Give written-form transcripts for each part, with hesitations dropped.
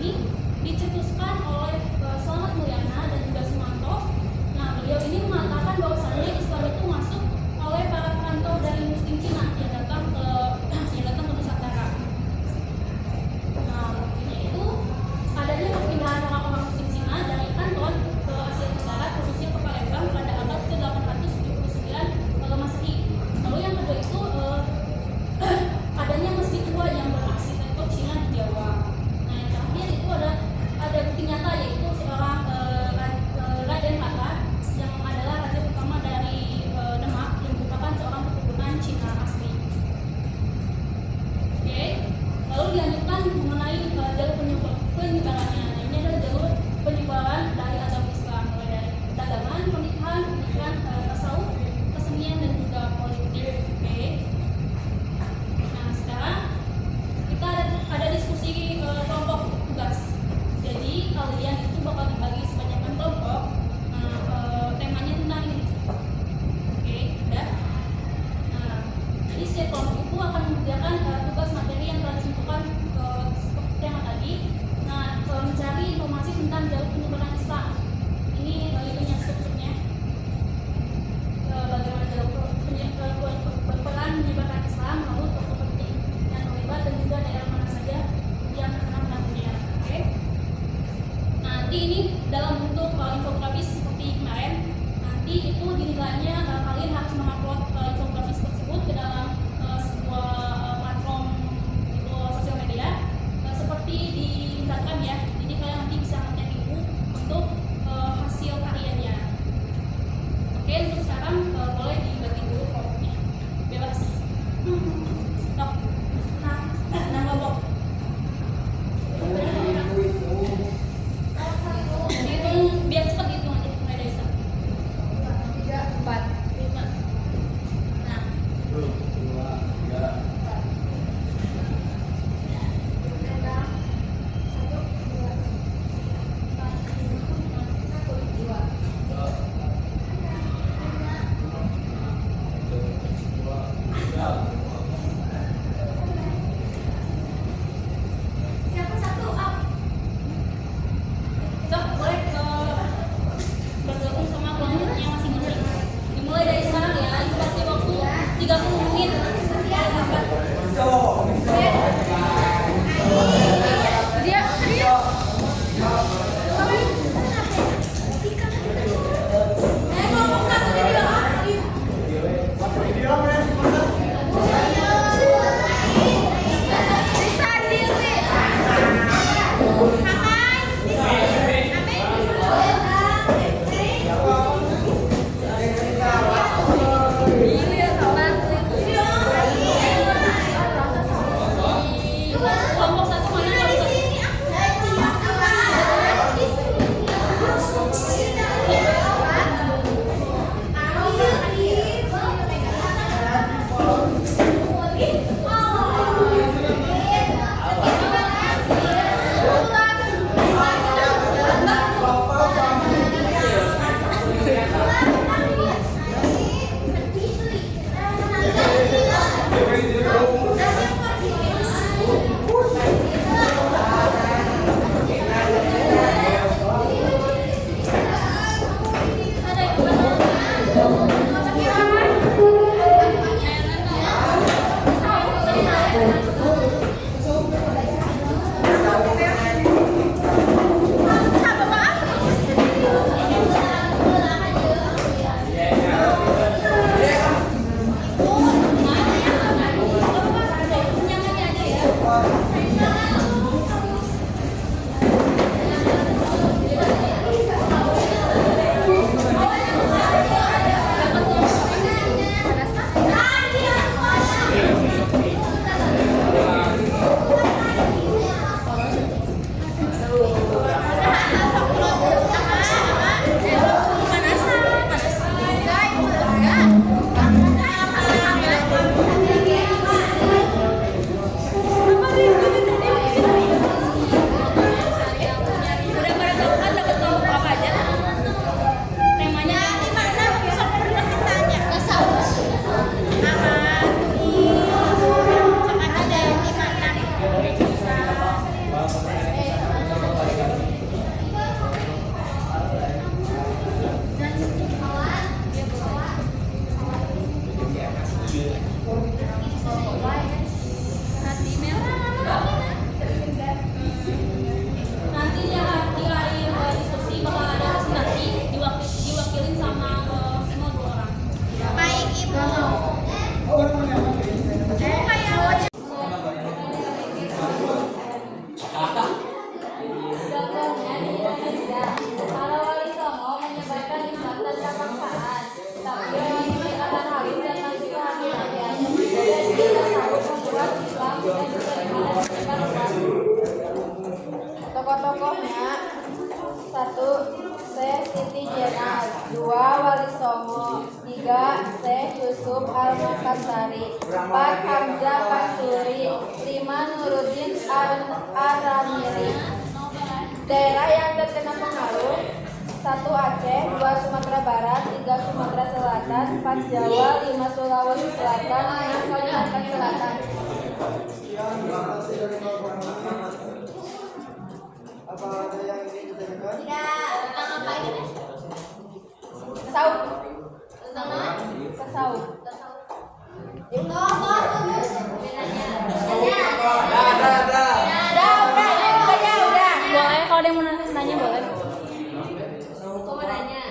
ini dicetuskan oleh Selamat Mulyana dan juga Sumanto. Nah, beliau ini mengatakan bahwasannya Islam itu masuk oleh para perantau dari Muslim Cina yang datang ke Nusantara. Nah, buktinya itu adanya perpindahan orang-orang Muslim Cina dari Kanton ke Asia Tenggara, khususnya ke Palembang pada abad ke-879 Masehi. Lalu yang kedua itu adanya masjid tua yang berarsitektur Cina di Jawa. Nah, yang terakhir itu ada bukti nyata, yaitu seorang Raden Fata yang adalah raja pertama dari Demak yang merupakan seorang keturunan Cina asli. Oke, lalu dilanjutkan mengenai jalur penyebarannya. Nah, ini adalah jalur penyebaran dari agama Islam, mulai dari perdagangan, pernikahan, pendidikan, tasawuf, kesenian dan juga politik. Oke. Nah, sekarang kita ada diskusi kelompok tugas. Jadi kalian itu bakal dibagi sebanyak 6 kelompok. Nah, temanya tentang ini. Oke, udah. Nah, jadi setiap kelompok itu akan mengerjakan tugas materi yang telah ditentukan seperti tema tadi. Nah, mencari informasi tentang jalur penyebaran Islam. Ini itunya strukturnya. Bagaimana jalur berperan menyebarkan Islam, lalu tokoh penting yang terlibat dan juga daerah mana saja yang terkena pengaruhnya. Oke. Nanti ini dalam bentuk infografis seperti kemarin. Nanti itu dinilainya kalian harus mengupload infografis tersebut ke dalam sebuah platform itu sosial media seperti di Instagram ya. Jadi kalian nanti bisa nge-tag ibu untuk hasil karyanya. Oke, untuk sekarang boleh dibagi dulu kelompoknya. Bebas. Stop. Nah, kelompok. Hitung biar cepat hitung aja, mulai dari 1, 2, 3, 4, 5. Nah. 1, 2, 3. Siapa satu up? Sok, boleh bergabung sama kelompoknya masing-masing. Dimulai dari sekarang ya, dikasih waktu 30 menit. Kelompok satu jadi kelompok satu mana kelompok satu? 1. Syekh Siti Jenar. 2. Wali Songo. 3. Syekh Yusuf Al-Makassari. 4. Hamzah Pansuri. 5. Nuruddin Ar-Ramiri. Daerah yang terkena pengaruh: 1. Aceh, 2. Sumatera Barat, 3. Sumatera Selatan, 4. Jawa, 5. Sulawesi Selatan, 6. Kalimantan Selatan. Apa ada yang ingin ditanyakan? Tentang apa ini? Sauk. Sama? Sauk. Udah. Boleh kalau ada yang mau nanya boleh. Aku mau nanya,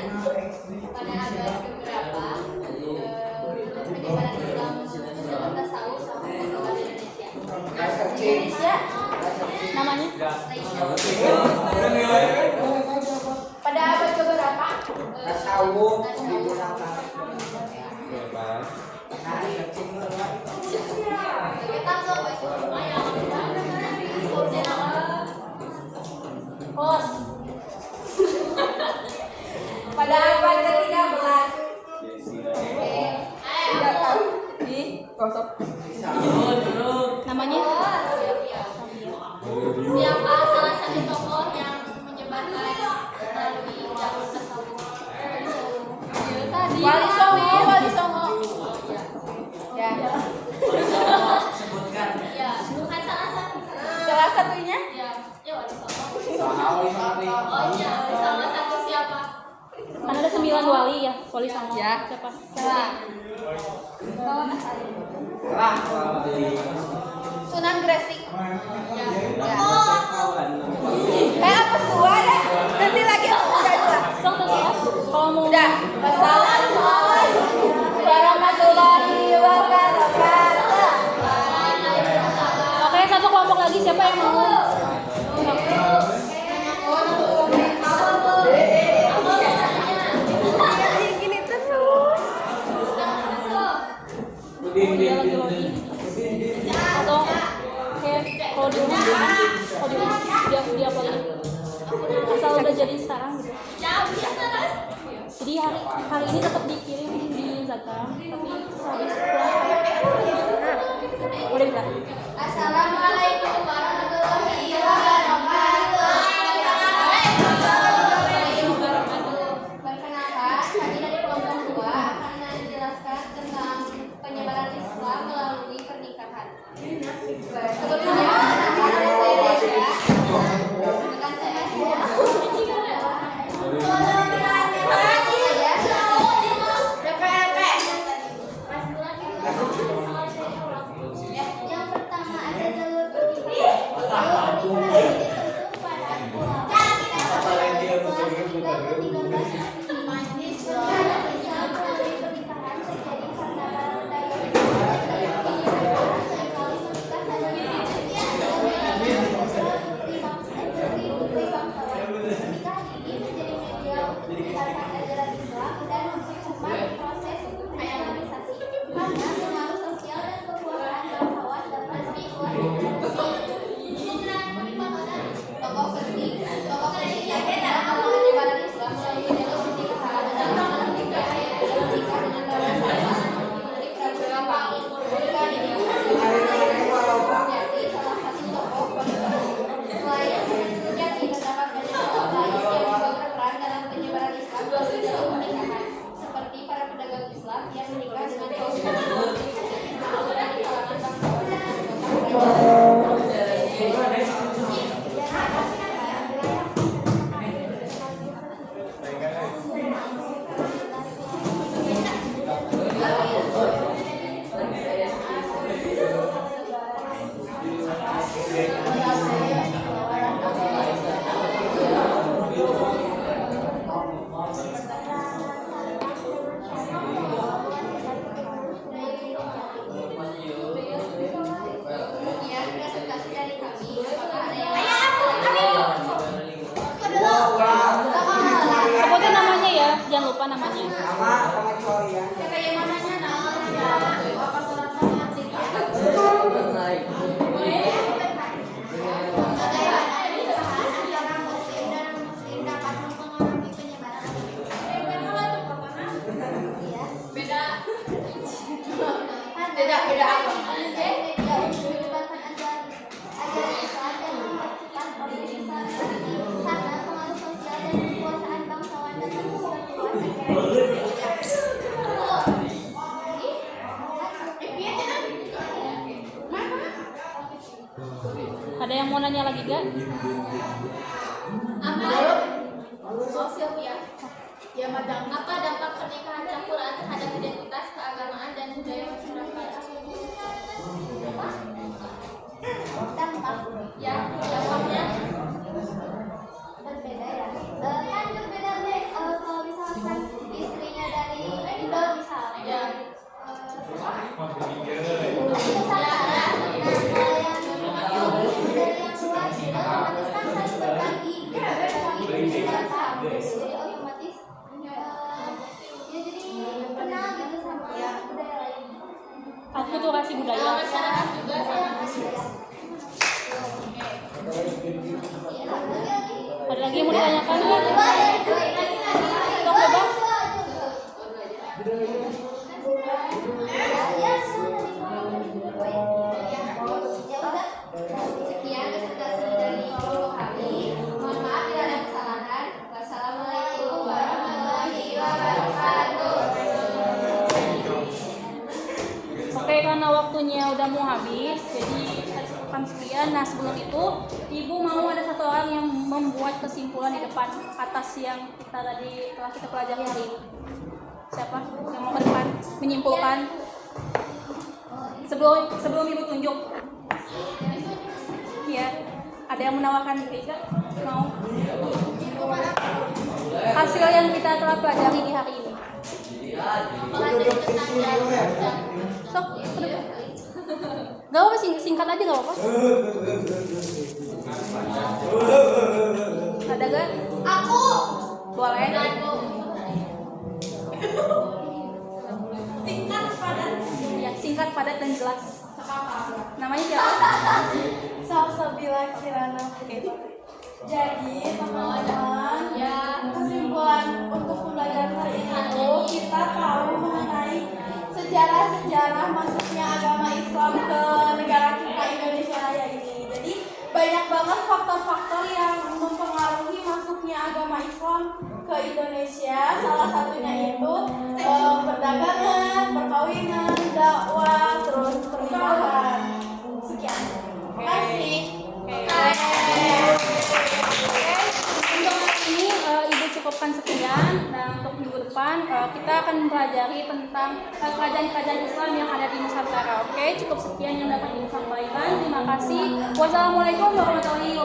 pada abad keberapa penyebaran Islam dan tasawuf sama masalah di Indonesia? Indonesia Namanya? pada abad keberapa? Tasawuf digunakan. Kita tuh Kos. Pada abad ke-13. Tidak tahu. Di kosong. Namanya? siapa salah satu tokoh yang menyebarkan melalui jalur tasawuf? Wali Songo. Ya. Sebutkan. Ya, bukan salah satu. Salah satunya? Ya Wali Songo. Oh iya, salah satu siapa? Kan ada 9 wali ya, Wali Songo. Ya. Siapa? Salah. Sunan Gresik. Apa tua ya? Nanti lagi aku udah dua. Sok tuh ya. Kalau mau Udah. Wassalamualaikum warahmatullahi wabarakatuh. Oke, satu kelompok lagi siapa yang mau? Gini terus. Dia lagi loading. Atau kayak kalau di rumah dia apa gitu. Asal udah jadi sekarang gitu. Jadi hari ini tetap dikirim di Zagram, tapi sehabis pulang boleh enggak? Assalamualaikum warahmatullahi wabarakatuh. Perkenalkan, kami dari kelompok 2 akan menjelaskan tentang penyebaran Islam melalui pernikahan. Sebelumnya, nama saya Reja. Dengan saya yang pertama ada jalur Ada yang mau nanya lagi gak? Sylvia. Ya, Madam. Apa dampak pernikahan campuran terhadap identitas keagamaan dan budaya masyarakat? Dampak? Ya, dampaknya berbeda ya. Kan berbeda deh. Kalau misalkan istrinya dari Indo misalnya. Akulturasi budaya. Masyarakat juga Ada lagi yang mau ditanyakan? Sok bebas. Sekian presentasi dari kelompok kami. Mohon maaf bila ada kesalahan. Wassalamualaikum warahmatullahi wabarakatuh. Oke, karena waktunya udah mau habis, jadi saya cukupkan sekian. Nah, sebelum itu, Ibu mau ada satu orang yang membuat kesimpulan di depan atas yang telah kita pelajari hari ini. Siapa yang mau ke depan menyimpulkan? Sebelum Ibu tunjuk. Ya, ada yang menawarkan diri gak? Mau? Hasil yang kita telah pelajari di hari ini. Sok, gak apa singkat aja gak apa. Ada gak? Aku. Boleh. Singkat padat. Ya, singkat, padat dan jelas. Namanya siapa? Salsabila Kirana. Jadi teman-teman, kesimpulan untuk pembelajaran hari ini kita tahu mengenai sejarah masuknya agama Islam ke negara kita Indonesia Raya ini. Jadi banyak banget faktor-faktor yang mempengaruhi masuknya agama Islam ke Indonesia. Salah satunya itu perdagangan, perkawinan, dakwah, terus pernikahan. Sekian. Terima kasih. Untuk hari ini Ibu cukupkan sekian. Nah, untuk minggu depan kita akan mempelajari tentang kerajaan-kerajaan Islam yang ada di Nusantara. Oke, cukup sekian yang dapat Ibu sampaikan. Terima kasih. Wassalamualaikum warahmatullahi wabarakatuh.